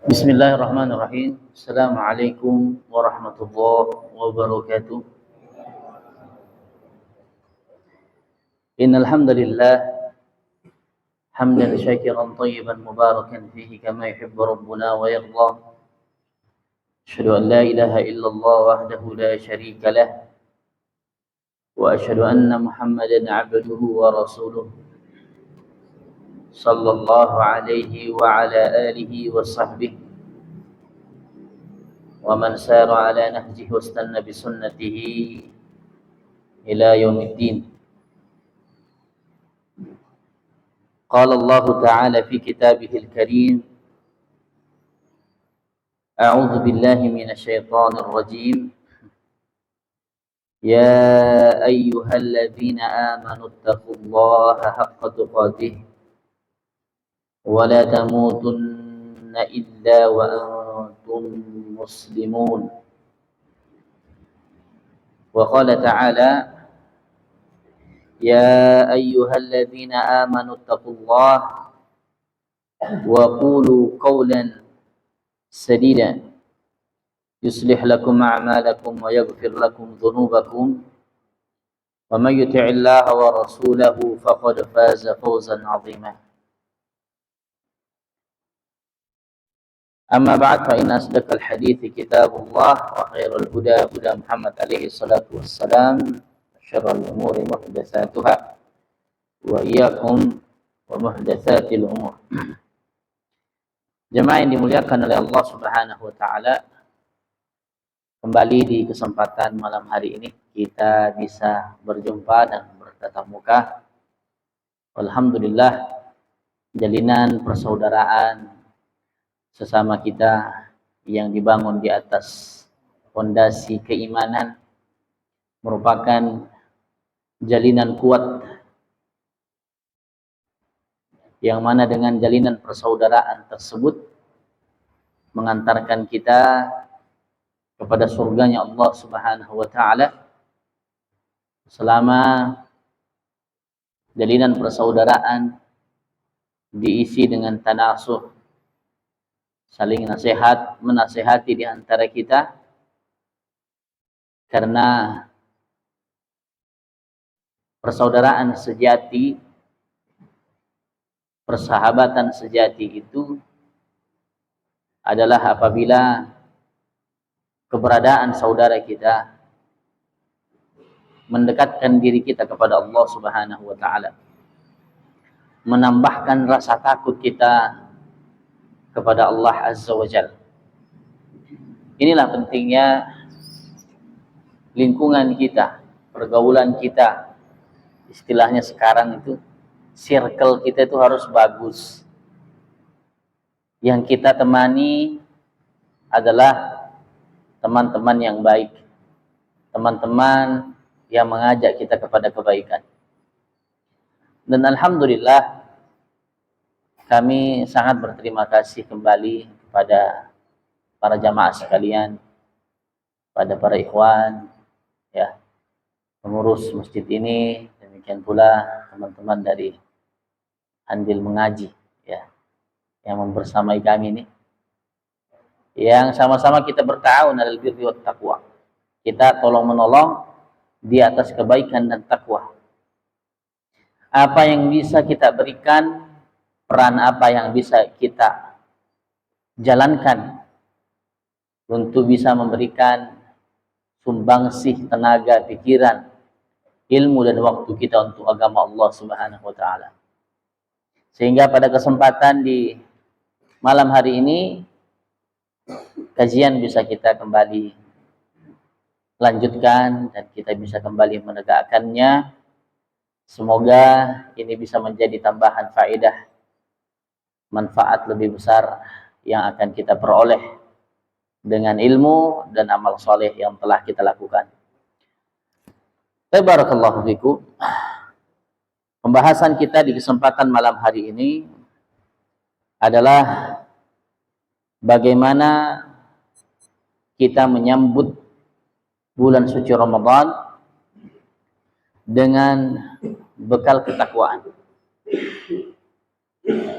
Bismillahirrahmanirrahim. Assalamualaikum warahmatullahi wabarakatuh. Innal hamdalillah hamdan syakiran thayyiban mubarakan fihi kama yuhibbu rabbuna wa yarda. Asyhadu an la ilaha illallah wahdahu la syarika lah wa asyhadu anna Muhammadan 'abduhu wa rasuluh. Sallallahu alaihi wa ala alihi wa sahbihi wa man sara ala nahjihi wastanna bi sunnatihi ila yaumiddin. قال الله تعالى في كتابه الكريم أعوذ بالله من الشيطان الرجيم يا أيها الذين آمنوا اتقوا الله حق تقاته ولا تموتن إلا وأنتم مسلمون. وقال تعالى يا أيها الذين آمنوا اتقوا الله وقولوا قولا سديدا يصلح لكم أعمالكم ويغفر لكم ذنوبكم ومن يطع الله ورسوله فقد فاز فوزا عظيما. أما بعد فإن أصدق الحديث كتاب الله وخير الهدى هدى محمد عليه الصلاة والسلام شر الأمور محدثاتها وإياكم ومحدثات الأمور. Jemaah yang dimuliakan oleh Allah Subhanahu wa taala, kembali di kesempatan malam hari ini kita bisa berjumpa dan bertatap muka. Alhamdulillah, jalinan persaudaraan sesama kita yang dibangun di atas fondasi keimanan merupakan jalinan kuat, yang mana dengan jalinan persaudaraan tersebut mengantarkan kita kepada surganya Allah Subhanahu wa taala. Selama jalinan persaudaraan diisi dengan tanasuh, saling nasihat, menasihati di antara kita, karena persaudaraan sejati, persahabatan sejati itu adalah apabila keberadaan saudara kita mendekatkan diri kita kepada Allah Subhanahu wa taala, menambahkan rasa takut kita kepada Allah Azza wa Jalla. Inilah pentingnya lingkungan kita, pergaulan kita. Istilahnya sekarang itu circle kita itu harus bagus. Yang kita temani adalah teman-teman yang baik, teman-teman yang mengajak kita kepada kebaikan. Dan alhamdulillah, kami sangat berterima kasih kembali kepada para jamaah sekalian, pada para ikhwan, ya, pengurus masjid ini, demikian pula teman-teman dari Andil Mengaji, ya, yang membersamai kami ini, yang sama-sama kita berta'awun 'alal birri wat taqwa. Kita tolong menolong di atas kebaikan dan takwa. Apa yang bisa kita berikan, peran apa yang bisa kita jalankan untuk bisa memberikan sumbangsih tenaga, pikiran, ilmu dan waktu kita untuk agama Allah Subhanahu wa taala. Sehingga pada kesempatan di malam hari ini kajian bisa kita kembali lanjutkan dan kita bisa kembali menegakkannya. Semoga ini bisa menjadi tambahan faedah, manfaat lebih besar yang akan kita peroleh dengan ilmu dan amal soleh yang telah kita lakukan. Barakallahu fikum. Pembahasan kita di kesempatan malam hari ini adalah bagaimana kita menyambut bulan suci Ramadan dengan bekal ketakwaan.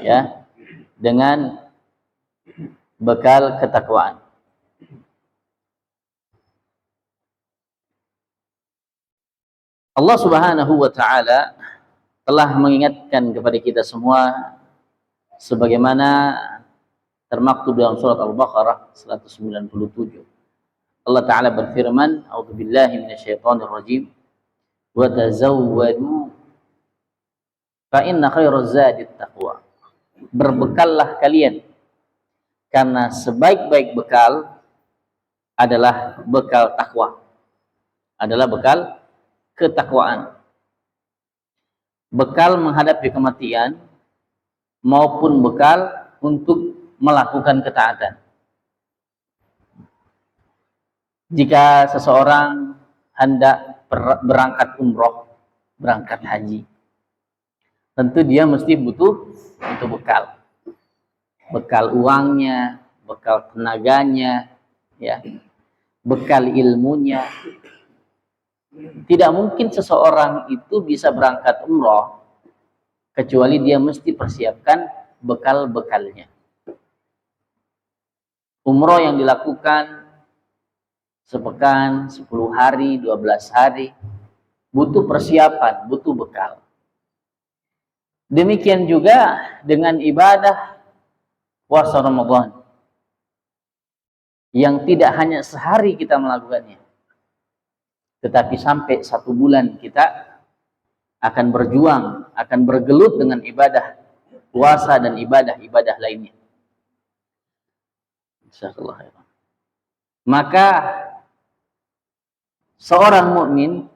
Ya, dengan bekal ketakwaan. Allah Subhanahu wa taala telah mengingatkan kepada kita semua sebagaimana termaktub dalam surat Al-Baqarah 197. Allah taala berfirman, "A'udzubillahi minasyaitonir rajim. Wa tazawwadu fa inna khairaz zadi taqwa." Berbekallah kalian karena sebaik-baik bekal adalah bekal takwa. Adalah bekal ketakwaan. Bekal menghadapi kematian maupun bekal untuk melakukan ketaatan. Jika seseorang hendak berangkat umroh, berangkat haji, tentu dia mesti butuh untuk bekal. Bekal uangnya, bekal tenaganya, ya, bekal ilmunya. Tidak mungkin seseorang itu bisa berangkat umroh kecuali dia mesti persiapkan bekal-bekalnya. Umroh yang dilakukan sepekan, 10 hari, 12 hari, butuh persiapan, butuh bekal. Demikian juga dengan ibadah puasa Ramadan, yang tidak hanya sehari kita melakukannya, tetapi sampai 1 bulan kita akan berjuang, akan bergelut dengan ibadah puasa dan ibadah-ibadah lainnya. Insyaallah. Maka seorang mukmin,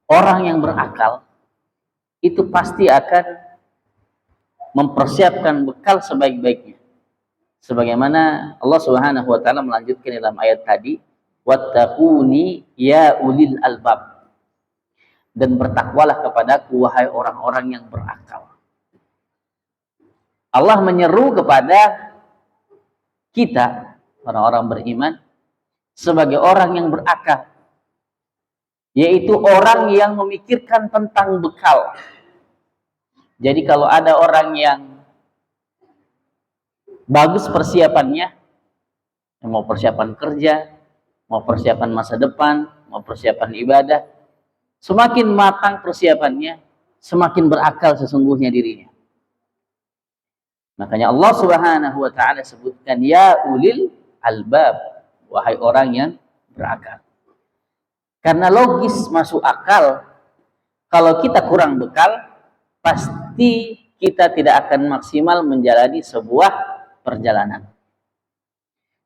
orang yang berakal, itu pasti akan mempersiapkan bekal sebaik-baiknya. Sebagaimana Allah Subhanahu wa taala melanjutkan dalam ayat tadi, wattaquni ya ulil albab, dan bertakwalah kepadaku wahai orang-orang yang berakal. Allah menyeru kepada kita orang-orang beriman sebagai orang yang berakal, yaitu orang yang memikirkan tentang bekal. Jadi kalau ada orang yang bagus persiapannya, mau persiapan kerja, mau persiapan masa depan, mau persiapan ibadah, semakin matang persiapannya, semakin berakal sesungguhnya dirinya. Makanya Allah Subhanahu wa taala sebutkan ya ulil albab, wahai orang yang berakal. Karena logis masuk akal, kalau kita kurang bekal, pasti kita tidak akan maksimal menjalani sebuah perjalanan.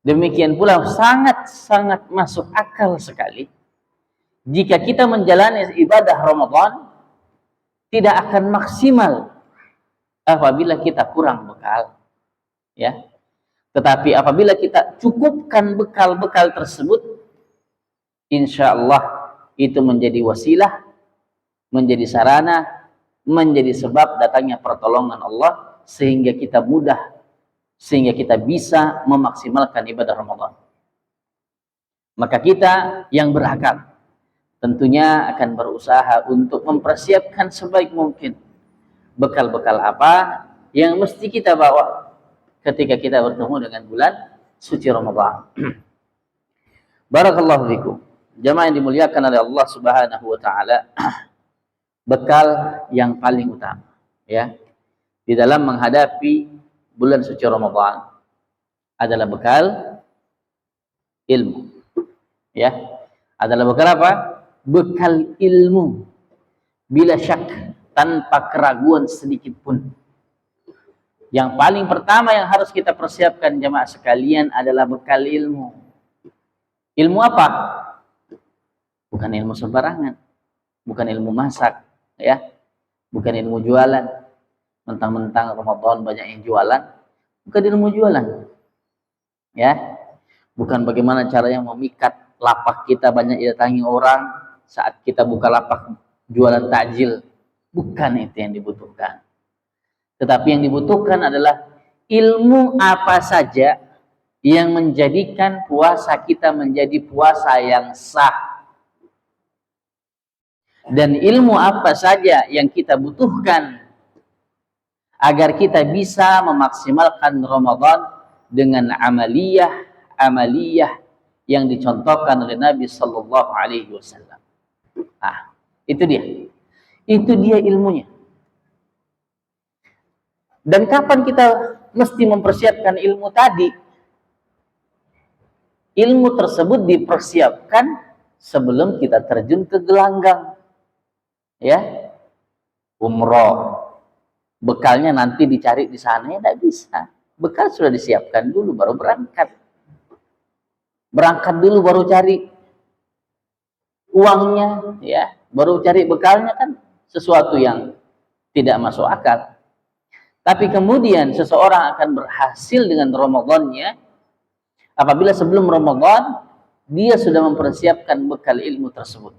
Demikian pula sangat-sangat masuk akal sekali jika kita menjalani ibadah Ramadan tidak akan maksimal apabila kita kurang bekal, ya. Tetapi apabila kita cukupkan bekal-bekal tersebut, insya Allah itu menjadi wasilah, menjadi sarana, menjadi sebab datangnya pertolongan Allah sehingga kita mudah, sehingga kita bisa memaksimalkan ibadah Ramadan. Maka kita yang berakal tentunya akan berusaha untuk mempersiapkan sebaik mungkin bekal-bekal apa yang mesti kita bawa ketika kita bertemu dengan bulan suci Ramadan. Barakallahu fikum. Jamaah yang dimuliakan oleh Allah Subhanahu wa taala, bekal yang paling utama, ya, di dalam menghadapi bulan suci Ramadan adalah bekal ilmu. Ya, adalah bekal apa? Bekal ilmu. Bila syak, tanpa keraguan sedikit pun. Yang paling pertama yang harus kita persiapkan jamaah sekalian adalah bekal ilmu. Ilmu apa? Bukan ilmu sembarangan, bukan ilmu masak, ya, bukan ilmu jualan. Mentang-mentang Ramadan banyak yang jualan, bukan ilmu jualan, ya, bukan bagaimana caranya memikat lapak kita banyak didatangi orang saat kita buka lapak jualan takjil, bukan itu yang dibutuhkan. Tetapi yang dibutuhkan adalah ilmu apa saja yang menjadikan puasa kita menjadi puasa yang sah. Dan ilmu apa saja yang kita butuhkan agar kita bisa memaksimalkan Ramadan dengan amaliyah yang dicontohkan oleh Nabi Sallallahu Alaihi Wasallam. Ah, itu dia ilmunya. Dan kapan kita mesti mempersiapkan ilmu tadi? Ilmu tersebut dipersiapkan sebelum kita terjun ke gelanggang, ya, umroh. Bekalnya nanti dicari di sana, ya tidak bisa. Bekal sudah disiapkan dulu, baru berangkat. Berangkat dulu, baru cari uangnya, ya, baru cari bekalnya, kan sesuatu yang tidak masuk akal. Tapi kemudian seseorang akan berhasil dengan Ramadannya apabila sebelum Ramadan dia sudah mempersiapkan bekal ilmu tersebut.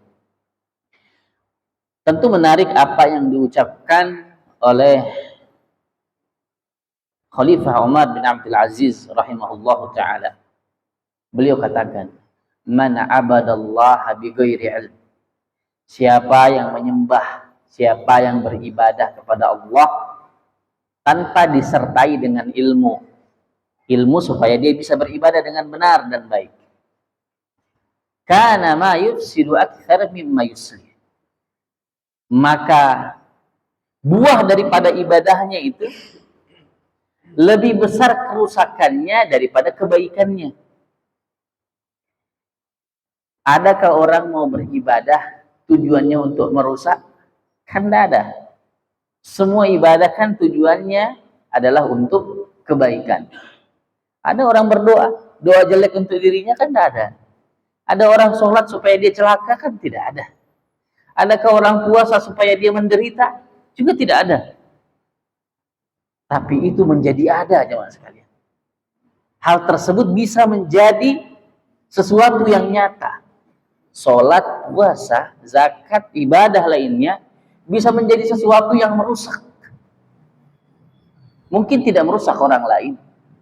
Tentu menarik apa yang diucapkan oleh Khalifah Umar bin Abdul Aziz rahimahullahu ta'ala. Beliau katakan, man abadallaha bighairi ilm. Siapa yang menyembah, siapa yang beribadah kepada Allah tanpa disertai dengan ilmu supaya dia bisa beribadah dengan benar dan baik, kana ma yufsidu aktsar mimma yuslih, maka buah daripada ibadahnya itu lebih besar kerusakannya daripada kebaikannya. Adakah orang mau beribadah tujuannya untuk merusak? Kan tidak ada. Semua ibadah kan tujuannya adalah untuk kebaikan. Ada orang berdoa, doa jelek untuk dirinya kan tidak ada. Ada orang sholat supaya dia celaka kan tidak ada. Adakah orang puasa supaya dia menderita? Juga tidak ada. Tapi itu menjadi ada, jemaah sekalian. Hal tersebut bisa menjadi sesuatu yang nyata. Sholat, puasa, zakat, ibadah lainnya bisa menjadi sesuatu yang merusak. Mungkin tidak merusak orang lain,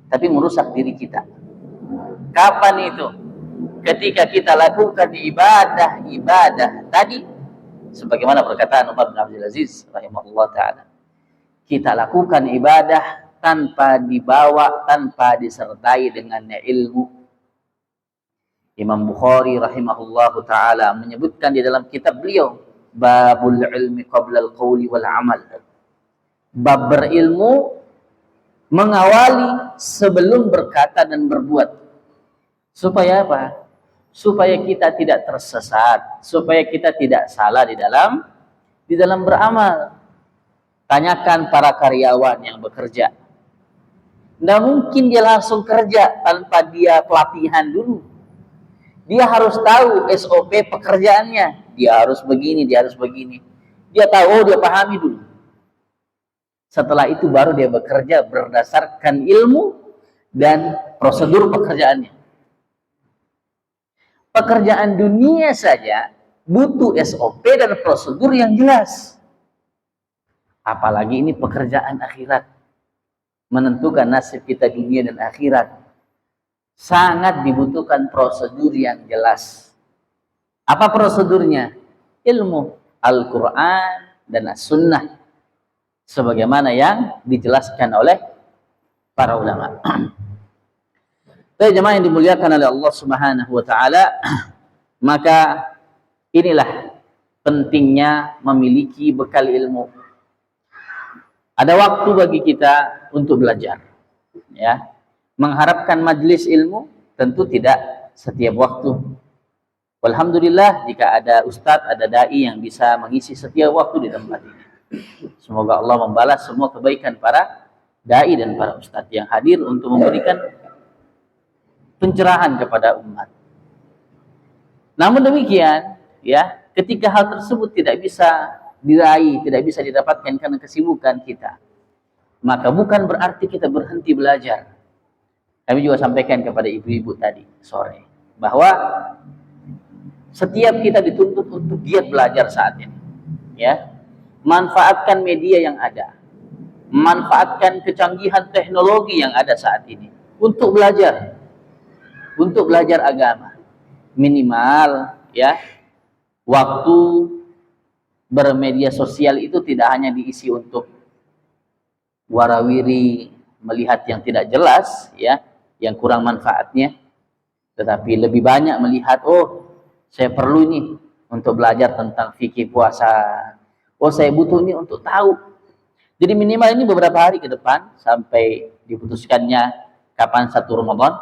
tapi merusak diri kita. Kapan itu? Ketika kita lakukan ibadah tadi, sebagaimana perkataan Umar bin Abdul Aziz rahimahullah ta'ala, kita lakukan ibadah tanpa dibawa, tanpa disertai dengannya ilmu. Imam Bukhari rahimahullahu ta'ala menyebutkan di dalam kitab beliau, Babul ilmi qabla al-qawli wal amal. Bab berilmu mengawali sebelum berkata dan berbuat. Supaya apa? Supaya kita tidak tersesat, supaya kita tidak salah di dalam beramal. Tanyakan para karyawan yang bekerja. Tidak mungkin dia langsung kerja tanpa dia pelatihan dulu. Dia harus tahu SOP pekerjaannya. Dia harus begini, dia harus begini. Dia tahu, dia pahami dulu. Setelah itu baru dia bekerja berdasarkan ilmu dan prosedur pekerjaannya. Pekerjaan dunia saja butuh SOP dan prosedur yang jelas. Apalagi ini pekerjaan akhirat. Menentukan nasib kita dunia dan akhirat. Sangat dibutuhkan prosedur yang jelas. Apa prosedurnya? Ilmu Al-Quran dan As-Sunnah. Sebagaimana yang dijelaskan oleh para ulama. Tapi jemaah yang dimuliakan oleh Allah Subhanahu wa ta'ala, maka inilah pentingnya memiliki bekal ilmu. Ada waktu bagi kita untuk belajar, ya. Mengharapkan majelis ilmu tentu tidak setiap waktu. Alhamdulillah jika ada ustadz, ada dai yang bisa mengisi setiap waktu di tempat ini. Semoga Allah membalas semua kebaikan para dai dan para ustadz yang hadir untuk memberikan pencerahan kepada umat. Namun demikian, ya, ketika hal tersebut tidak bisa diraih, tidak bisa didapatkan karena kesibukan kita, maka bukan berarti kita berhenti belajar. Kami juga sampaikan kepada ibu-ibu tadi sore bahwa setiap kita dituntut untuk giat belajar saat ini, ya. Manfaatkan media yang ada, manfaatkan kecanggihan teknologi yang ada saat ini untuk belajar agama. Minimal, ya, waktu bermedia sosial itu tidak hanya diisi untuk warawiri, melihat yang tidak jelas, ya, yang kurang manfaatnya, tetapi lebih banyak melihat, oh saya perlu ini untuk belajar tentang fikih puasa, oh saya butuh ini untuk tahu. Jadi minimal ini beberapa hari ke depan sampai diputuskannya kapan 1 Ramadan,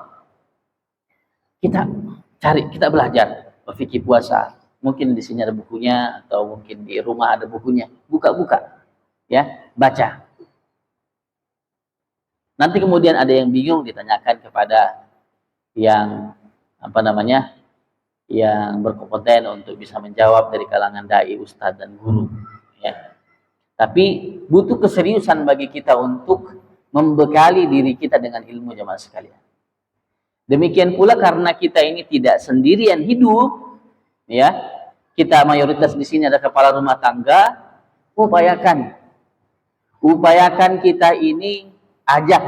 kita cari, kita belajar fikih puasa. Mungkin di sini ada bukunya, atau mungkin di rumah ada bukunya. Buka-buka, ya, baca. Nanti kemudian ada yang bingung, ditanyakan kepada yang yang berkompeten untuk bisa menjawab dari kalangan dai, ustadz dan guru. Ya. Tapi butuh keseriusan bagi kita untuk membekali diri kita dengan ilmu, jemaah sekalian. Demikian pula karena kita ini tidak sendirian hidup, ya, kita mayoritas di sini ada kepala rumah tangga, upayakan kita ini ajak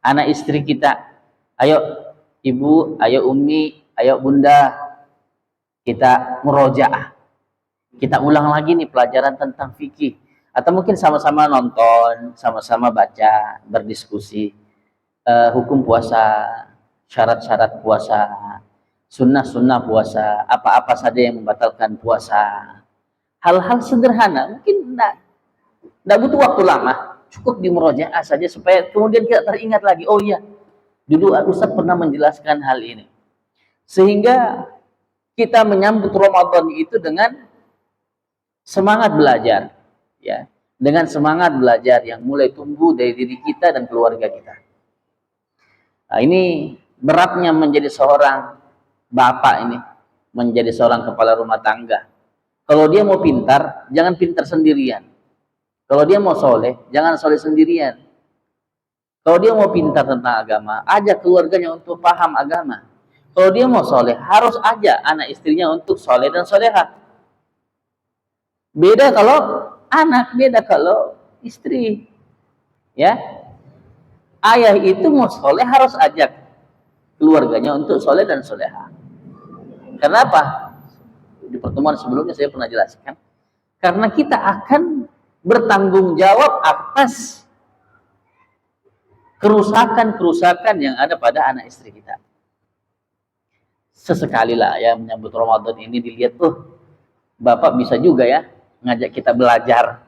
anak istri kita, ayo ibu, ayo umi, ayo bunda, kita murojaah, kita ulang lagi nih pelajaran tentang fikih, atau mungkin sama-sama nonton, sama-sama baca, berdiskusi hukum puasa, syarat-syarat puasa, sunnah-sunnah puasa, apa-apa saja yang membatalkan puasa. Hal-hal sederhana, mungkin tidak butuh waktu lama, cukup di murojaah saja supaya kemudian kita teringat lagi, oh iya, dulu Ustaz pernah menjelaskan hal ini. Sehingga kita menyambut Ramadan itu dengan semangat belajar, ya, dengan semangat belajar yang mulai tumbuh dari diri kita dan keluarga kita. Nah, ini beratnya menjadi seorang bapak ini, menjadi seorang kepala rumah tangga. Kalau dia mau pintar, jangan pintar sendirian. Kalau dia mau soleh, jangan soleh sendirian. Kalau dia mau pintar tentang agama, ajak keluarganya untuk paham agama. Kalau dia mau soleh, harus ajak anak istrinya untuk soleh dan soleha. Beda kalau anak, beda kalau istri. Ya, ayah itu mau soleh harus ajak keluarganya untuk soleh dan soleha. Kenapa? Di pertemuan sebelumnya saya pernah jelaskan. Karena kita akan bertanggung jawab atas kerusakan-kerusakan yang ada pada anak istri kita. Sesekali lah ya menyambut Ramadan ini dilihat tuh, bapak bisa juga ya ngajak kita belajar.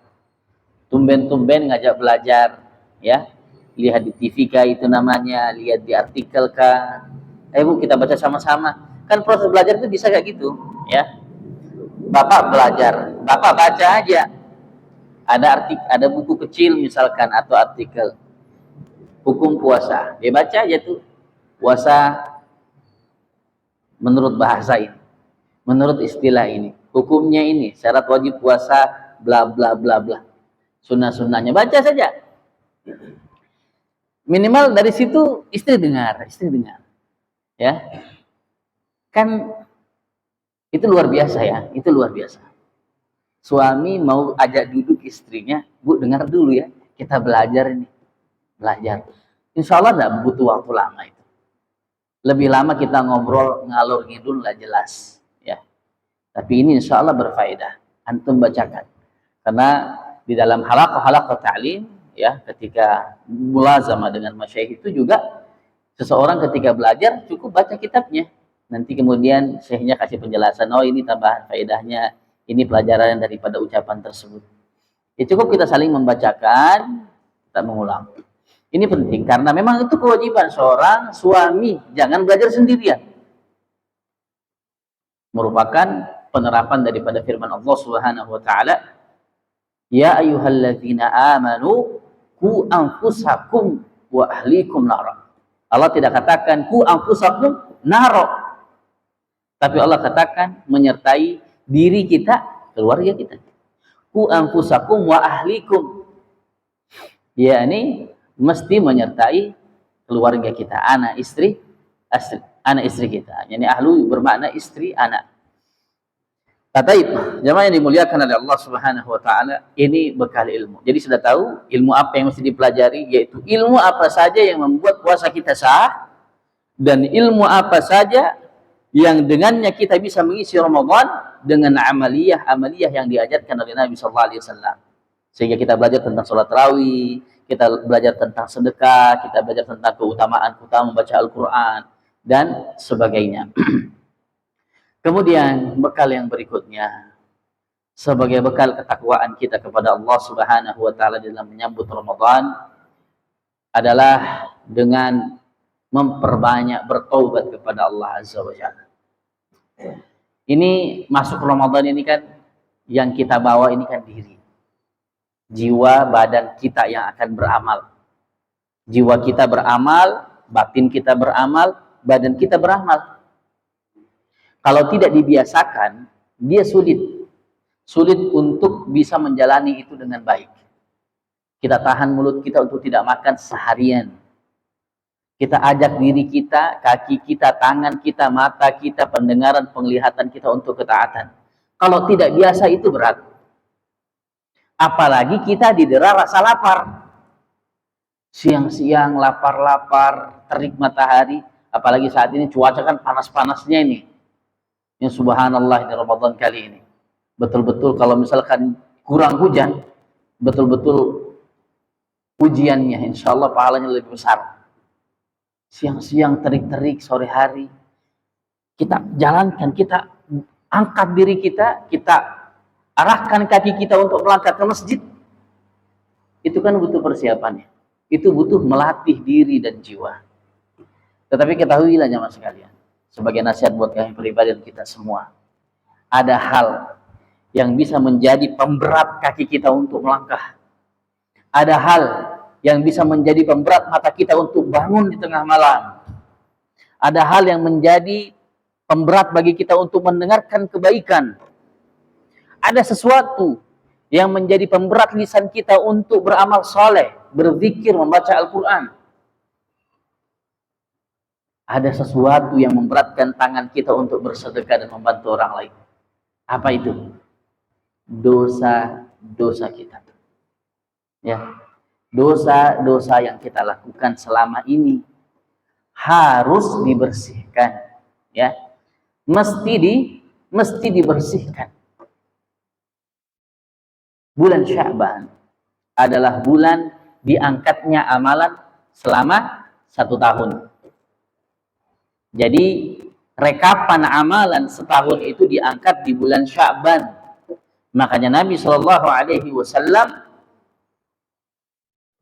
Tumben-tumben ngajak belajar, ya. Lihat di TV kah itu namanya, lihat di artikel kah. Bu, kita baca sama-sama. Kan proses belajar itu bisa kayak gitu, ya. Bapak belajar, bapak baca aja. Ada buku kecil misalkan atau artikel hukum puasa, dia baca aja tuh. Puasa menurut bahasa ini, menurut istilah ini, hukumnya ini, syarat wajib puasa, bla bla bla bla. Sunnah-sunnahnya baca saja. Minimal dari situ istri dengar. Ya. Kan itu luar biasa ya, itu luar biasa. Suami mau ajak duduk istrinya, Bu, dengar dulu ya, kita belajar ini. Belajar. Insya Allah tidak butuh waktu lama itu. Lebih lama kita ngobrol ngalur ngidul nggak jelas, ya. Tapi ini insya Allah berfaedah. Antum bacakan. Karena di dalam halaqah ta'lim, ya, ketika mulazamah dengan masyayikh itu juga seseorang ketika belajar cukup baca kitabnya. Nanti kemudian syekhnya kasih penjelasan, oh ini tambahan faedahnya, ini pelajaran daripada ucapan tersebut. Ya cukup kita saling membacakan, kita mengulang. Ini penting karena memang itu kewajiban seorang suami, jangan belajar sendirian. Merupakan penerapan daripada firman Allah Subhanahu wa taala, ya ayyuhalladzina amanu ku anfusakum wa ahlikum nar. Allah tidak katakan ku anfusakum nar. Tapi Allah katakan menyertai diri kita, keluarga kita. Ku anfusakum wa ahlikum. Ya, ini mesti menyertai keluarga kita, anak istri kita. Yani ahlu bermakna istri, anak. Taib, jemaah yang dimuliakan oleh Allah Subhanahu wa taala, ini bekal ilmu. Jadi sudah tahu ilmu apa yang mesti dipelajari, yaitu ilmu apa saja yang membuat puasa kita sah dan ilmu apa saja yang dengannya kita bisa mengisi Ramadan dengan amaliyah yang diajarkan oleh Nabi sallallahu alaihi wasallam. Sehingga kita belajar tentang sholat tarawih, kita belajar tentang sedekah, kita belajar tentang keutamaan membaca Al-Quran, dan sebagainya. Kemudian bekal yang berikutnya, sebagai bekal ketakwaan kita kepada Allah Subhanahu wa Ta'ala dalam menyambut Ramadan, adalah dengan memperbanyak bertaubat kepada Allah Azza wa Jalla. Ini masuk Ramadan ini kan, yang kita bawa ini kan diri, jiwa, badan kita yang akan beramal. Jiwa kita beramal, batin kita beramal, badan kita beramal. Kalau tidak dibiasakan, dia sulit untuk bisa menjalani itu dengan baik. Kita tahan mulut kita untuk tidak makan seharian. Kita ajak diri kita, kaki kita, tangan kita, mata kita, pendengaran, penglihatan kita untuk ketaatan. Kalau tidak biasa itu berat. Apalagi kita didera rasa lapar. Siang-siang lapar-lapar, terik matahari. Apalagi saat ini cuaca kan panas-panasnya ini. Ya subhanallah di Ramadan kali ini. Betul-betul kalau misalkan kurang hujan, betul-betul ujiannya, insya Allah pahalanya lebih besar. Siang-siang terik-terik, sore hari, kita jalankan, kita angkat diri kita, kita arahkan kaki kita untuk melangkah ke masjid. Itu kan butuh persiapannya. Itu butuh melatih diri dan jiwa. Tetapi ketahuilah jemaah sekalian, sebagai nasihat buat kami pribadi dan kita semua, ada hal yang bisa menjadi pemberat kaki kita untuk melangkah. Ada hal yang bisa menjadi pemberat mata kita untuk bangun di tengah malam. Ada hal yang menjadi pemberat bagi kita untuk mendengarkan kebaikan. Ada sesuatu yang menjadi pemberat lisan kita untuk beramal soleh, berzikir, membaca Al-Quran. Ada sesuatu yang memberatkan tangan kita untuk bersedekah dan membantu orang lain. Apa itu? Dosa-dosa kita. Ya. Dosa-dosa yang kita lakukan selama ini harus dibersihkan, ya, mesti dibersihkan. Bulan Sya'ban adalah bulan diangkatnya amalan selama 1 tahun. Jadi rekapan amalan setahun itu diangkat di bulan Sya'ban. Makanya Nabi Shallallahu Alaihi Wasallam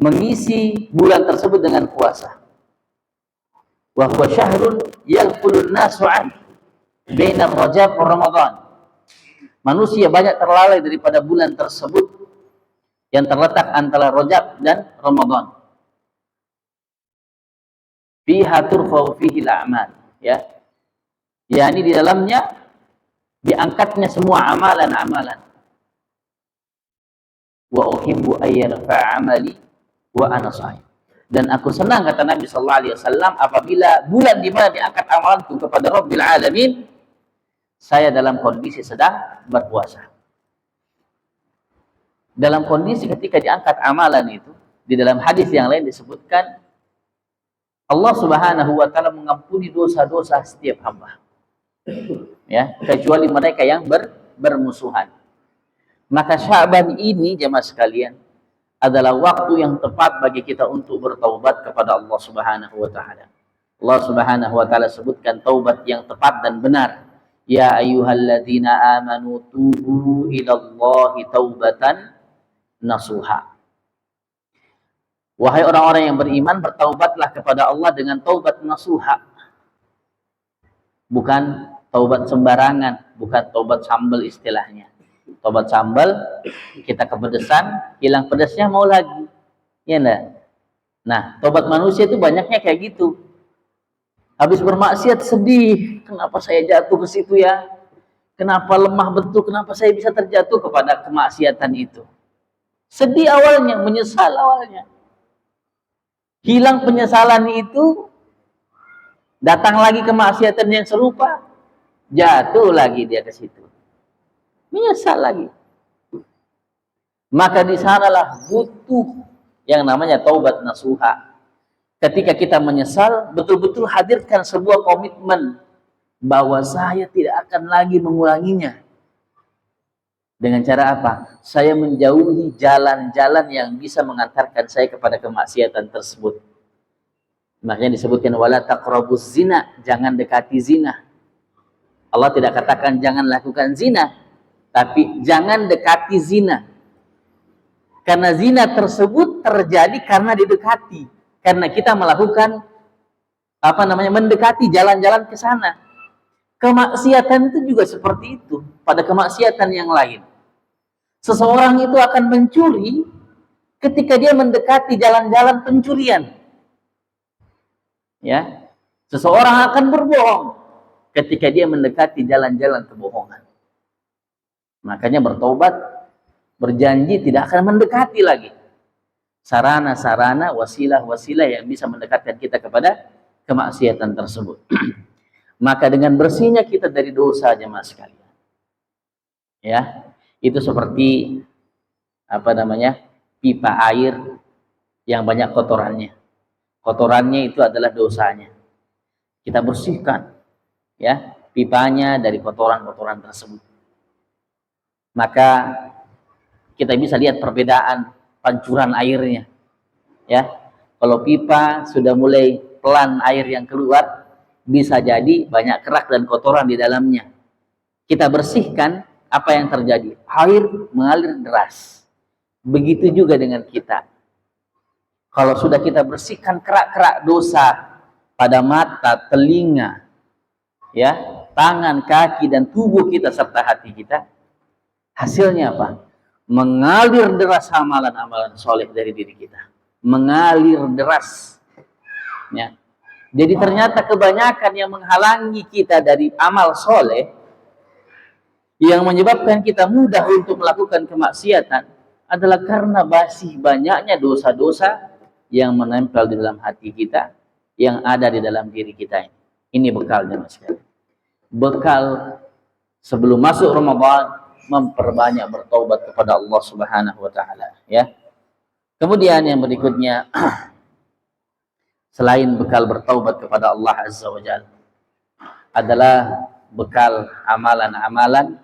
mengisi bulan tersebut dengan puasa. Wa huwa syahrun yalqulun nasu an baina Rajab wa Ramadan. Manusia banyak terlalai daripada bulan tersebut yang terletak antara Rajab dan Ramadan. Fiha turfa'u fihi al-a'mal, ya. Yani di dalamnya diangkatnya semua amalan-amalan. Wa uhibbu ayyarfa'a amali wa ana sha'im. Dan aku senang, kata Nabi sallallahu alaihi wasallam, apabila bulan di mana diangkat amalanku kepada Rabbil Alamin, saya dalam kondisi sedang berpuasa. Dalam kondisi ketika diangkat amalan itu, di dalam hadis yang lain disebutkan Allah Subhanahu wa taala mengampuni dosa-dosa setiap hamba. Ya, kecuali mereka yang bermusuhan. Maka Sya'ban ini jemaah sekalian adalah waktu yang tepat bagi kita untuk bertaubat kepada Allah Subhanahu wa taala. Allah Subhanahu wa taala sebutkan taubat yang tepat dan benar. Ya ayyuhalladzina amanu tubu ilallahi taubatan nasuha. Wahai orang-orang yang beriman, bertaubatlah kepada Allah dengan taubat nasuha. Bukan taubat sembarangan, bukan taubat sambal istilahnya. Tobat sambal, kita kepedesan, hilang pedasnya mau lagi, ya enggak? Nah, tobat manusia itu banyaknya kayak gitu. Habis bermaksiat sedih, kenapa saya jatuh ke situ ya? Kenapa lemah betul? Kenapa saya bisa terjatuh kepada kemaksiatan itu? Sedih awalnya, menyesal awalnya. Hilang penyesalan itu, datang lagi kemaksiatan yang serupa, jatuh lagi dia ke situ. Menyesal lagi. Maka di sanalah butuh yang namanya taubat nasuha. Ketika kita menyesal, betul-betul hadirkan sebuah komitmen bahwa saya tidak akan lagi mengulanginya. Dengan cara apa? Saya menjauhi jalan-jalan yang bisa mengantarkan saya kepada kemaksiatan tersebut. Makanya disebutkan wala taqrabuz zina, jangan dekati zina. Allah tidak katakan jangan lakukan zina, tapi jangan dekati zina. Karena zina tersebut terjadi karena didekati, karena kita melakukan mendekati jalan-jalan ke sana. Kemaksiatan itu juga seperti itu pada kemaksiatan yang lain. Seseorang itu akan mencuri ketika dia mendekati jalan-jalan pencurian. Ya, seseorang akan berbohong ketika dia mendekati jalan-jalan kebohongan. Makanya bertobat, berjanji tidak akan mendekati lagi sarana-sarana, wasilah-wasilah yang bisa mendekatkan kita kepada kemaksiatan tersebut. Maka dengan bersihnya kita dari dosa, jemaah sekalian, ya, itu seperti pipa air yang banyak kotorannya. Kotorannya itu adalah dosanya. Kita bersihkan, ya, pipanya dari kotoran-kotoran tersebut. Maka kita bisa lihat perbedaan pancuran airnya, ya. Kalau pipa sudah mulai pelan air yang keluar, bisa jadi banyak kerak dan kotoran di dalamnya. Kita bersihkan, apa yang terjadi? Air mengalir deras. Begitu juga dengan kita. Kalau sudah kita bersihkan kerak-kerak dosa pada mata, telinga, ya, tangan, kaki, dan tubuh kita serta hati kita, hasilnya apa? Mengalir deras amalan-amalan soleh dari diri kita. Mengalir deras. Ya. Jadi ternyata kebanyakan yang menghalangi kita dari amal soleh, yang menyebabkan kita mudah untuk melakukan kemaksiatan, adalah karena masih banyaknya dosa-dosa yang menempel di dalam hati kita, yang ada di dalam diri kita ini. Ini bekalnya, Mas. Bekal sebelum masuk Ramadan, memperbanyak bertaubat kepada Allah Subhanahu wa taala, ya. Kemudian yang berikutnya, selain bekal bertaubat kepada Allah Azza wa Jalla, adalah bekal amalan-amalan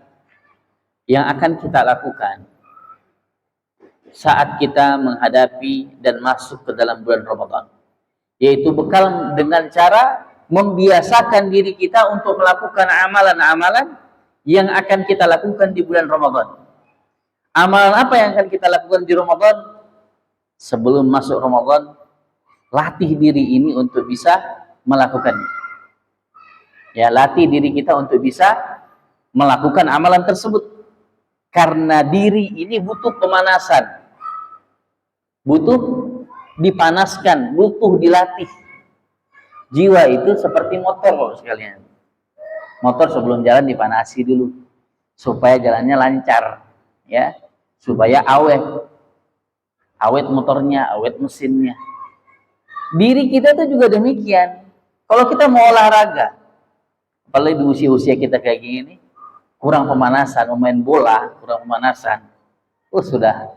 yang akan kita lakukan saat kita menghadapi dan masuk ke dalam bulan Ramadan, yaitu bekal dengan cara membiasakan diri kita untuk melakukan amalan-amalan yang akan kita lakukan di bulan Ramadan. Amalan apa yang akan kita lakukan di Ramadan? Sebelum masuk Ramadan, latih diri ini untuk bisa melakukannya. Ya, latih diri kita untuk bisa melakukan amalan tersebut. Karena diri ini butuh pemanasan, butuh dipanaskan, butuh dilatih. Jiwa itu seperti motor sekalian. Motor sebelum jalan dipanasi dulu supaya jalannya lancar, ya, supaya awet motornya, awet mesinnya. Diri kita itu juga demikian. Kalau kita mau olahraga, apalagi di usia-usia kita kayak gini, kurang pemanasan, main bola, kurang pemanasan, sudah.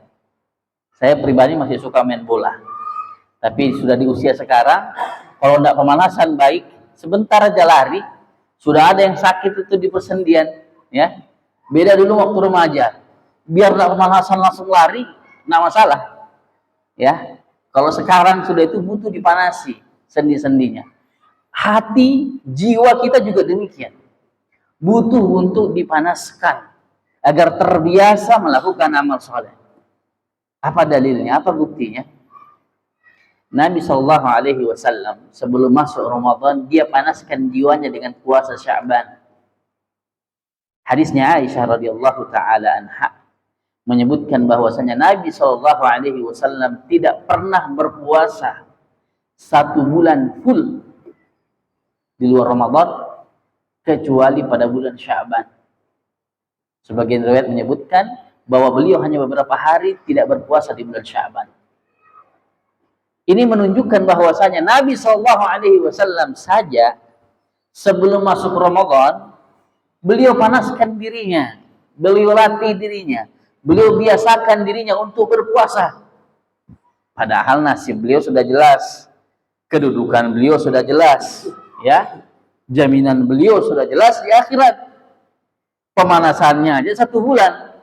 Saya pribadi masih suka main bola, tapi sudah di usia sekarang, kalau tidak pemanasan baik, sebentar aja lari, sudah ada yang sakit itu di persendian, ya. Beda dulu waktu remaja, biar tidak pemanasan langsung lari, tidak masalah, ya. Kalau sekarang sudah itu butuh dipanasi sendi-sendinya. Hati, jiwa kita juga demikian, butuh untuk dipanaskan agar terbiasa melakukan amal soleh. Apa dalilnya? Apa buktinya? Nabi Shallallahu Alaihi Wasallam sebelum masuk Ramadan, dia panaskan jiwanya dengan puasa Sya'ban. Hadisnya Aisyah radhiyallahu taala anha menyebutkan bahwasanya Nabi Shallallahu Alaihi Wasallam tidak pernah berpuasa 1 bulan full di luar Ramadan kecuali pada bulan Sya'ban. Sebagian riwayat menyebutkan bahwa beliau hanya beberapa hari tidak berpuasa di bulan Sya'ban. Ini menunjukkan bahwasanya Nabi Shallallahu Alaihi Wasallam saja sebelum masuk Ramadan, beliau panaskan dirinya, beliau latih dirinya, beliau biasakan dirinya untuk berpuasa. Padahal nasib beliau sudah jelas, kedudukan beliau sudah jelas, ya, jaminan beliau sudah jelas di akhirat. Pemanasannya aja 1 bulan.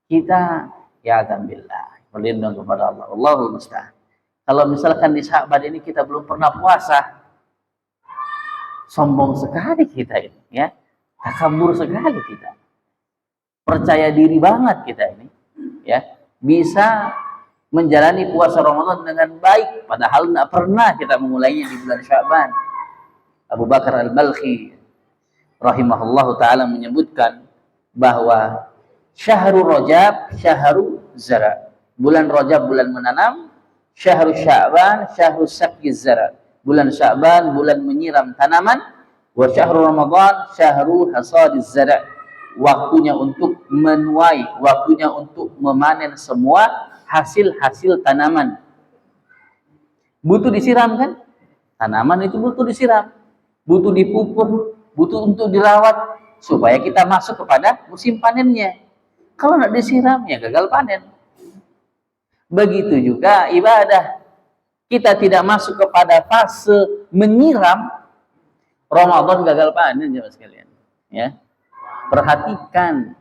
kita ya alhamdulillah berlindung kepada Allah. Allahul musta'an. Kalau misalkan di Sya'ban ini kita belum pernah puasa, sombong sekali kita ini, ya. Takabur sekali kita. Percaya diri banget kita ini, ya. Bisa menjalani puasa Ramadan dengan baik, padahal tidak pernah kita memulainya di bulan Sya'ban. Abu Bakar Al-Balkhi rahimahullahu taala menyebutkan bahwa syahrul Rajab syahrul zara. Bulan Rajab bulan menanam, syahrul Sya'ban syahrul sakyiz zara. Bulan Sya'ban bulan menyiram tanaman, wa syahrul Ramadan syahrul hasadiz zara. Waktunya untuk menuai, waktunya untuk memanen semua hasil-hasil tanaman. Butuh disiram kan? Tanaman itu butuh disiram, butuh dipupuk, butuh untuk dirawat supaya kita masuk kepada musim panennya. Kalau tidak disiram ya gagal panen. Begitu juga ibadah. Kita tidak masuk kepada fase menyiram, Ramadan gagal panen ya sekalian. Ya. Perhatikan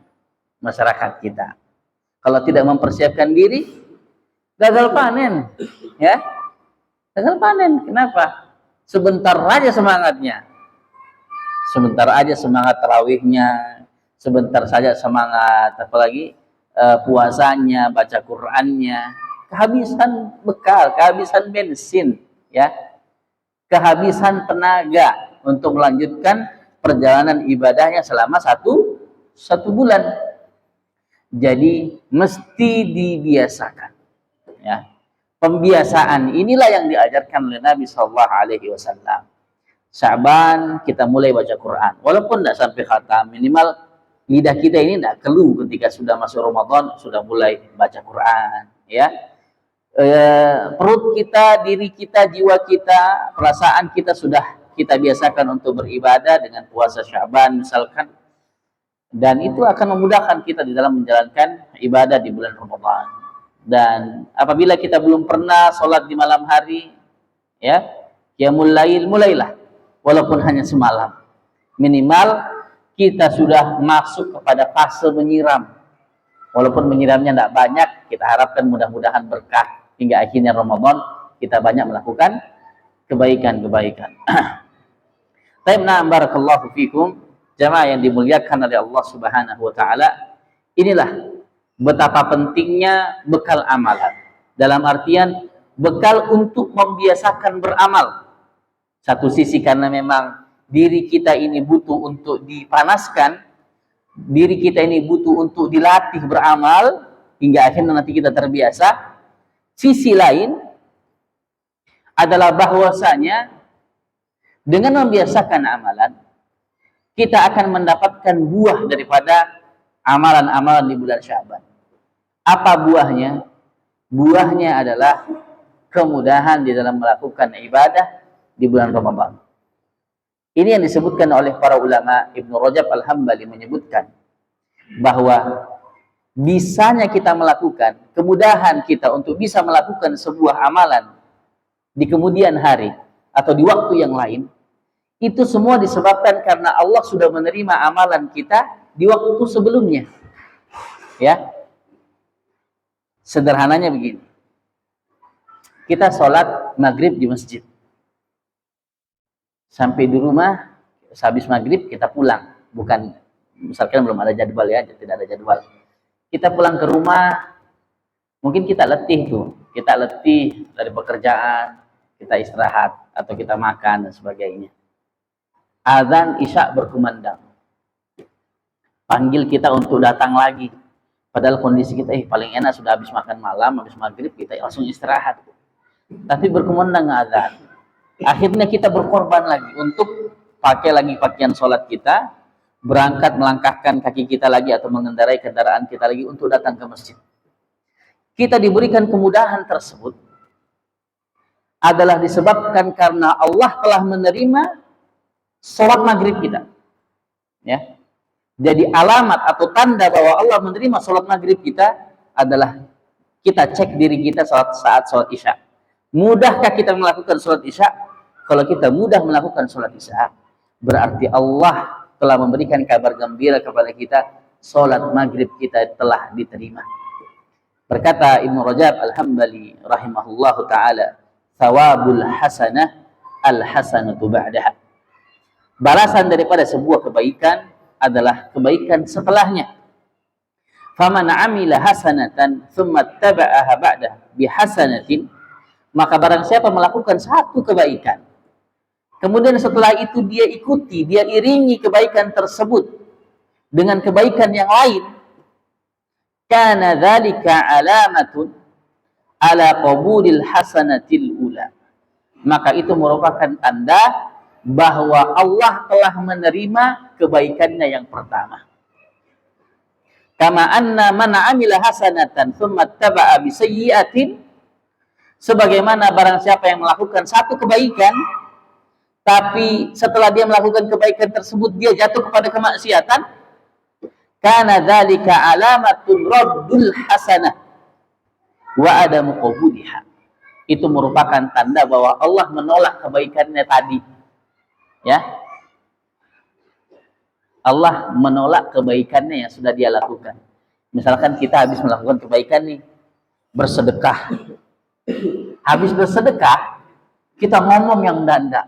masyarakat kita. Kalau tidak mempersiapkan diri, gagal panen. Ya. Gagal panen. Kenapa? Sebentar aja semangatnya. Sebentar aja semangat tarawihnya, sebentar saja semangat apalagi puasanya, baca Qur'annya, kehabisan bekal, kehabisan bensin, ya, kehabisan tenaga untuk melanjutkan perjalanan ibadahnya selama satu bulan. Jadi mesti dibiasakan, ya. Pembiasaan inilah yang diajarkan oleh Nabi Shallallahu Alaihi Wasallam. Sya'ban kita mulai baca Quran, walaupun tidak sampai khatam, minimal lidah kita ini tidak keluh ketika sudah masuk Ramadan, sudah mulai baca Quran, ya. Perut kita, diri kita, jiwa kita, perasaan kita sudah kita biasakan untuk beribadah dengan puasa Sya'ban misalkan, dan itu akan memudahkan kita di dalam menjalankan ibadah di bulan Ramadan. Dan apabila kita belum pernah sholat di malam hari, ya, qiyamul lail, mulailah. Walaupun hanya semalam, minimal kita sudah masuk kepada fase menyiram. Walaupun menyiramnya tidak banyak, kita harapkan mudah-mudahan berkah hingga akhirnya Ramadan kita banyak melakukan kebaikan-kebaikan. Taibna barakallahu fikum, jamaah yang dimuliakan oleh Allah Subhanahu wa taala. Inilah betapa pentingnya bekal amalan. Dalam artian bekal untuk membiasakan beramal. Satu sisi karena memang diri kita ini butuh untuk dipanaskan, diri kita ini butuh untuk dilatih beramal hingga akhirnya nanti kita terbiasa. Sisi lain adalah bahwasanya dengan membiasakan amalan, kita akan mendapatkan buah daripada amalan-amalan di bulan Sya'ban. Apa buahnya? Buahnya adalah kemudahan di dalam melakukan ibadah di bulan Ramadan. Ini yang disebutkan oleh para ulama. Ibnu Rajab Al-Hambali menyebutkan bahwa bisanya kita melakukan, kemudahan kita untuk bisa melakukan sebuah amalan di kemudian hari atau di waktu yang lain, itu semua disebabkan karena Allah sudah menerima amalan kita di waktu sebelumnya. Ya, sederhananya begini, kita sholat maghrib di masjid, sampai di rumah habis maghrib kita pulang, bukan misalkan belum ada jadwal, ya, tidak ada jadwal, kita pulang ke rumah, mungkin kita letih tuh, kita letih dari pekerjaan, kita istirahat atau kita makan dan sebagainya. Azan Isya berkumandang, panggil kita untuk datang lagi, padahal kondisi kita paling enak sudah habis makan malam, habis maghrib kita langsung istirahat, tapi berkumandang azan. Akhirnya kita berkorban lagi untuk pakai lagi pakaian sholat kita, berangkat melangkahkan kaki kita lagi atau mengendarai kendaraan kita lagi untuk datang ke masjid. Kita diberikan kemudahan tersebut adalah disebabkan karena Allah telah menerima sholat maghrib kita. Ya. Jadi alamat atau tanda bahwa Allah menerima sholat maghrib kita adalah kita cek diri kita saat sholat Isya. Mudahkah kita melakukan sholat Isya? Kalau kita mudah melakukan sholat Isya, berarti Allah telah memberikan kabar gembira kepada kita, salat maghrib kita telah diterima. Berkata Ibnu Rajab Al-Hambali rahimahullahu taala, "Thawabul hasanah al-hasanatu ba'daha." Balasan daripada sebuah kebaikan adalah kebaikan setelahnya. Faman 'amila hasanatan tsumma taba'aha ba'daha bihasanatin, maka barang siapa melakukan satu kebaikan, kemudian setelah itu dia ikuti, dia iringi kebaikan tersebut dengan kebaikan yang lain, kana dzalika alamatun ala qabulil hasanatil ula, maka itu merupakan tanda bahwa Allah telah menerima kebaikannya yang pertama. Kama anna man amila hasanatan tsumma taba'a bi sayyi'atin, sebagaimana barang siapa yang melakukan satu kebaikan tapi setelah dia melakukan kebaikan tersebut dia jatuh kepada kemaksiatan, kana dzalika alamatun raddul hasanah wa adamu qabuliha, itu merupakan tanda bahwa Allah menolak kebaikannya tadi. Ya, Allah menolak kebaikannya yang sudah dia lakukan. Misalkan kita habis melakukan kebaikan nih, bersedekah. Habis bersedekah, kita ngomong yang enggak-enggak.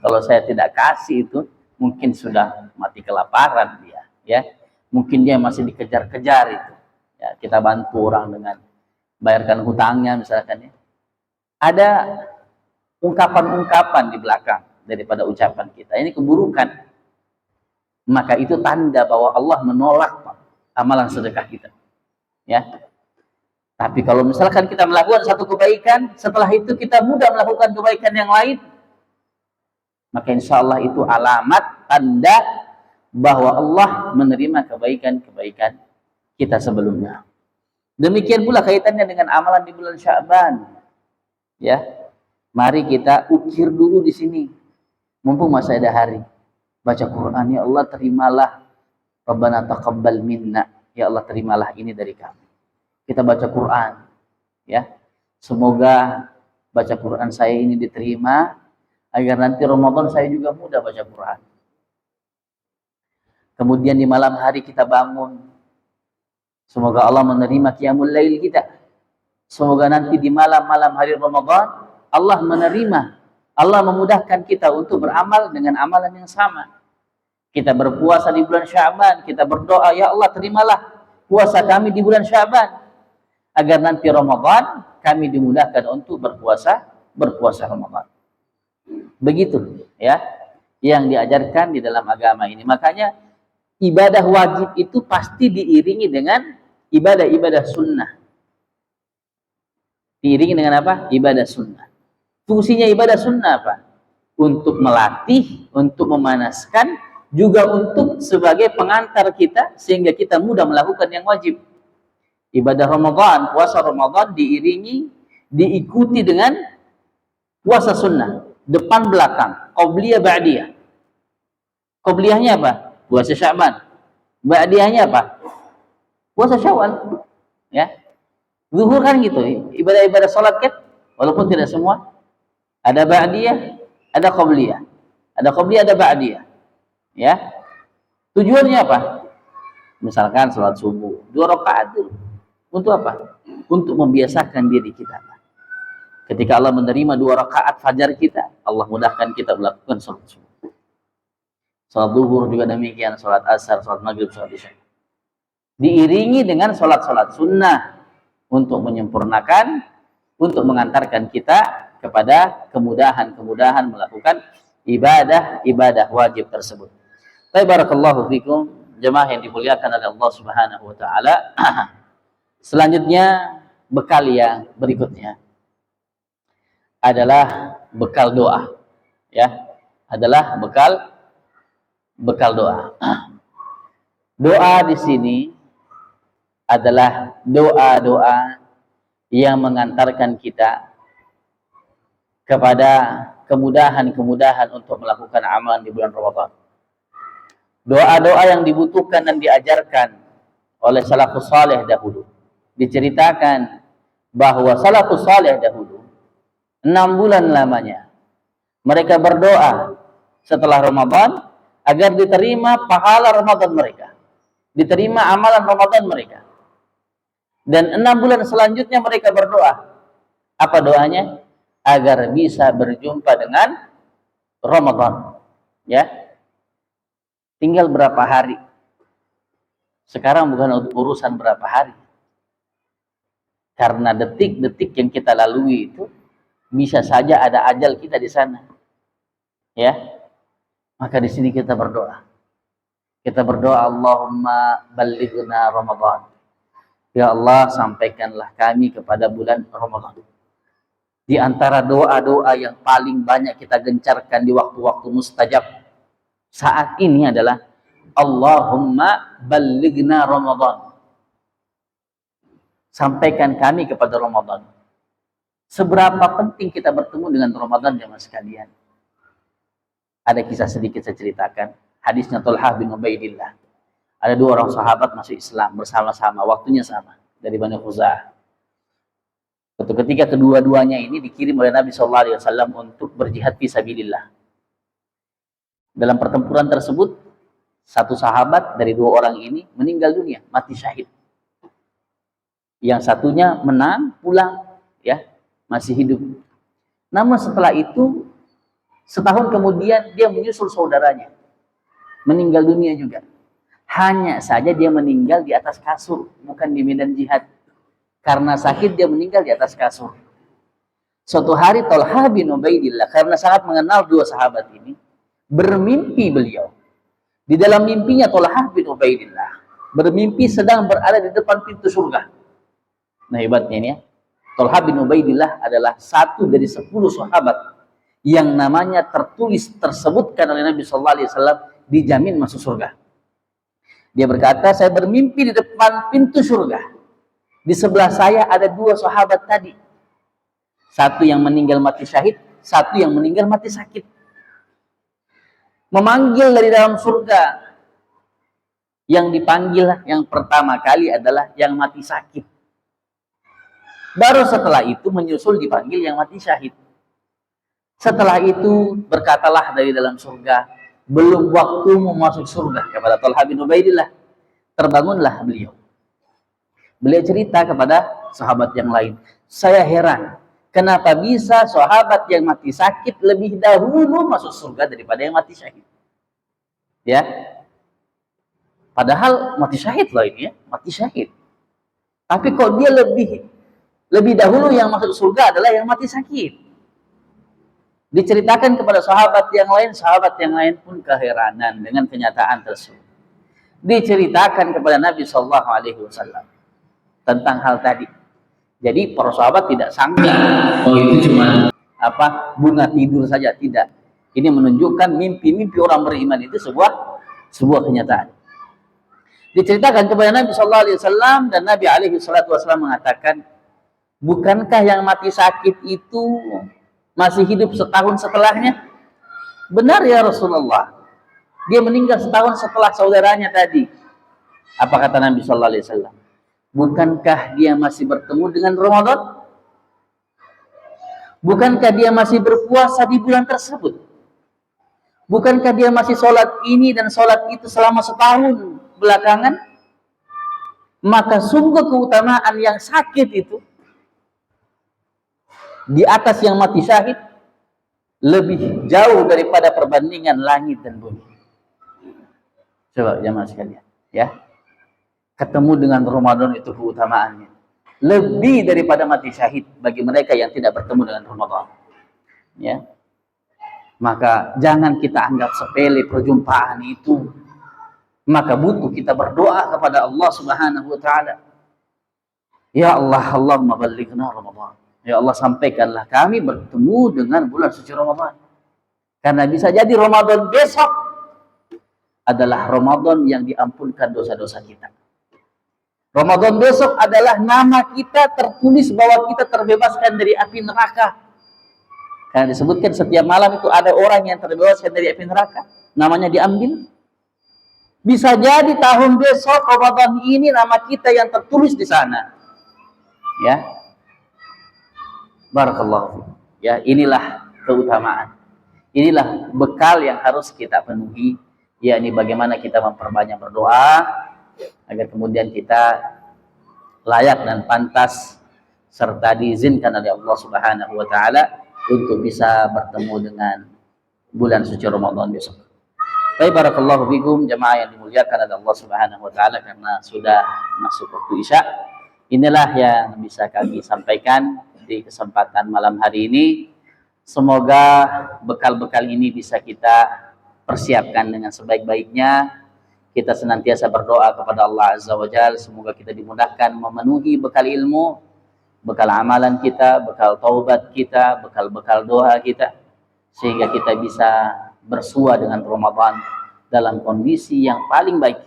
Kalau saya tidak kasih itu, mungkin sudah mati kelaparan dia. Ya, mungkin dia masih dikejar-kejar itu. Ya, kita bantu orang dengan bayarkan hutangnya misalkan ya. Ada ungkapan-ungkapan di belakang daripada ucapan kita. Ini keburukan. Maka itu tanda bahwa Allah menolak amalan sedekah kita. Ya. Tapi kalau misalkan kita melakukan satu kebaikan, setelah itu kita mudah melakukan kebaikan yang lain, maka insya Allah itu alamat tanda bahwa Allah menerima kebaikan-kebaikan kita sebelumnya. Demikian pula kaitannya dengan amalan di bulan Sya'ban. Ya, mari kita ukir dulu di sini, mumpung masih ada hari. Baca Quran, ya Allah terimalah, Rabbana taqabbal minna, ya Allah terimalah ini dari kami. Kita baca Quran, ya. Semoga baca Quran saya ini diterima, agar nanti Ramadan saya juga mudah baca Quran. Kemudian di malam hari kita bangun, semoga Allah menerima qiyamul lail kita. Semoga nanti di malam-malam hari Ramadan Allah menerima, Allah memudahkan kita untuk beramal dengan amalan yang sama. Kita berpuasa di bulan Sya'ban, kita berdoa, ya Allah terimalah puasa kami di bulan Sya'ban, agar nanti Ramadan kami dimudahkan untuk berpuasa Ramadan. Begitu ya yang diajarkan di dalam agama ini. Makanya ibadah wajib itu pasti diiringi dengan ibadah-ibadah sunnah. Diiringi dengan apa? Ibadah sunnah. Fungsinya ibadah sunnah apa? Untuk melatih, untuk memanaskan, juga untuk sebagai pengantar kita sehingga kita mudah melakukan yang wajib. Ibadah Ramadan, puasa Ramadan diiringi, diikuti dengan puasa sunnah, depan belakang, qobliyah ba'diyah. Qobliyahnya apa? Puasa Sya'ban. Ba'diyahnya apa? Puasa Syawal. Ya. Zuhur kan gitu, ibadah-ibadah salat kan, walaupun tidak semua. Ada ba'diyah, ada qobliyah. Ada qobliyah, ada ba'diyah. Ya. Tujuannya apa? Misalkan salat subuh 2 rakaat dulu. Untuk apa? Untuk membiasakan diri kita. Ketika Allah menerima 2 rakaat fajar kita, Allah mudahkan kita melakukan salat subuh. Salat zuhur juga demikian, salat asar, salat maghrib, salat isya. Diiringi dengan salat-salat sunnah untuk menyempurnakan, untuk mengantarkan kita kepada kemudahan-kemudahan melakukan ibadah-ibadah wajib tersebut. Barakallahu fikum, jemaah yang dimuliakan oleh Allah Subhanahu wa taala. Selanjutnya, bekal yang berikutnya adalah bekal doa. Ya, adalah bekal doa. Doa di sini adalah doa-doa yang mengantarkan kita kepada kemudahan-kemudahan untuk melakukan amalan di bulan Ramadan. Doa-doa yang dibutuhkan dan diajarkan oleh salafus saleh dahulu. Diceritakan bahwa salafus saleh dahulu 6 bulan lamanya mereka berdoa setelah Ramadan agar diterima pahala Ramadan mereka. diterima amalan Ramadan mereka. Dan 6 bulan selanjutnya mereka berdoa. Apa doanya? Agar bisa berjumpa dengan Ramadan. Ya. Tinggal berapa hari? Sekarang bukan urusan berapa hari. Karena detik-detik yang kita lalui itu bisa saja ada ajal kita di sana. Ya. Maka di sini kita berdoa. Kita berdoa, Allahumma ballighna Ramadan. Ya Allah, sampaikanlah kami kepada bulan Ramadan. Di antara doa-doa yang paling banyak kita gencarkan di waktu-waktu mustajab saat ini adalah Allahumma ballighna Ramadan. Sampaikan kami kepada Ramadan. Seberapa penting kita bertemu dengan Ramadan, jemaah sekalian. Ada kisah sedikit saya ceritakan. Hadisnya Thalhah bin Ubaidillah. Ada 2 orang sahabat masuk Islam bersama-sama, waktunya sama, dari Bani Khuza'ah. Suatu ketika kedua-duanya ini dikirim oleh Nabi SAW untuk berjihad fisabilillah. Dalam pertempuran tersebut, satu sahabat dari 2 orang ini meninggal dunia, mati syahid. Yang satunya menang, pulang, ya, masih hidup. Namun setelah itu, setahun kemudian dia menyusul saudaranya, meninggal dunia juga. Hanya saja dia meninggal di atas kasur, bukan di medan jihad. Karena sakit dia meninggal di atas kasur. Suatu hari Thalhah bin Ubaidillah, karena sangat mengenal 2 sahabat ini, bermimpi beliau. Di dalam mimpinya Thalhah bin Ubaidillah bermimpi sedang berada di depan pintu surga. Nah, hebatnya ini ya. Thalhah bin Ubaidillah adalah satu dari 10 sahabat yang namanya tersebutkan oleh Nabi SAW dijamin masuk surga. Dia berkata, saya bermimpi di depan pintu surga. Di sebelah saya ada 2 sahabat tadi. Satu yang meninggal mati syahid, satu yang meninggal mati sakit. Memanggil dari dalam surga. Yang dipanggil yang pertama kali adalah yang mati sakit. Baru setelah itu menyusul dipanggil yang mati syahid. Setelah itu berkatalah dari dalam surga, belum waktumu masuk surga, kepada Thalhah bin Ubaidillah. Terbangunlah beliau. Beliau cerita kepada sahabat yang lain, saya heran, kenapa bisa sahabat yang mati sakit lebih dahulu masuk surga daripada yang mati syahid? Ya, padahal mati syahid loh ini ya, mati syahid. Tapi kok dia lebih dahulu yang masuk surga adalah yang mati sakit. Diceritakan kepada sahabat yang lain pun keheranan dengan kenyataan tersebut. Diceritakan kepada Nabi SAW tentang hal tadi. Jadi para sahabat tidak sangka, oh itu cuma bunga tidur saja, tidak. Ini menunjukkan mimpi-mimpi orang beriman itu sebuah kenyataan. Diceritakan kepada Nabi SAW dan Nabi SAW mengatakan, bukankah yang mati sakit itu masih hidup setahun setelahnya? Benar ya Rasulullah. Dia meninggal setahun setelah saudaranya tadi. Apa kata Nabi SAW? Bukankah dia masih bertemu dengan Ramadan? Bukankah dia masih berpuasa di bulan tersebut? Bukankah dia masih sholat ini dan sholat itu selama setahun belakangan? Maka sungguh keutamaan yang sakit itu di atas yang mati syahid lebih jauh daripada perbandingan langit dan bumi. Coba jemaah sekalian, ya. Ketemu dengan Ramadan itu keutamaannya lebih daripada mati syahid bagi mereka yang tidak bertemu dengan Ramadan. Ya. Maka jangan kita anggap sepele perjumpaan itu. Maka butuh kita berdoa kepada Allah Subhanahu wa taala. Ya Allah, Allahumma ballighna Ramadan. Ya Allah, sampaikanlah kami bertemu dengan bulan suci Ramadan. Karena bisa jadi Ramadan besok adalah Ramadan yang diampunkan dosa-dosa kita. Ramadan besok adalah nama kita tertulis bahwa kita terbebaskan dari api neraka. Karena disebutkan setiap malam itu ada orang yang terbebaskan dari api neraka, namanya diambil. Bisa jadi tahun besok Ramadan ini nama kita yang tertulis di sana. Ya. Barakallahu. Ya, inilah keutamaan. Inilah bekal yang harus kita penuhi, yakni bagaimana kita memperbanyak berdoa, agar kemudian kita layak dan pantas serta diizinkan oleh Allah Subhanahu wa taala untuk bisa bertemu dengan bulan suci Ramadan besok. Baik, barakallahu fikum jamaah yang dimuliakan oleh Allah Subhanahu wa taala, karena sudah masuk waktu Isya. Inilah yang bisa kami sampaikan di kesempatan malam hari ini. Semoga bekal-bekal ini bisa kita persiapkan dengan sebaik-baiknya. Kita senantiasa berdoa kepada Allah Azza wa Jalla, semoga kita dimudahkan memenuhi bekal ilmu, bekal amalan kita, bekal taubat kita, bekal-bekal doa kita, sehingga kita bisa bersua dengan Ramadan dalam kondisi yang paling baik,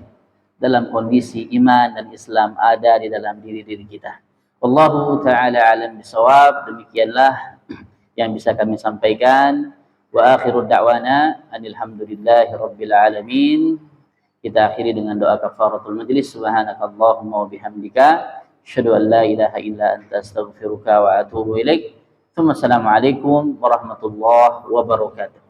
dalam kondisi iman dan Islam ada di dalam diri-diri kita. Wallahu ta'ala alam bisawab. Demikianlah yang bisa kami sampaikan. Wa akhiru da'wana alhamdulillahi rabbil alamin. Kita akhiri dengan doa kafaratul majlis. Subhanakallahumma wa bihamdika asyhadu an la ilaha illa anta astaghfiruka wa atubu ilaik. Assalamualaikum warahmatullahi wabarakatuh.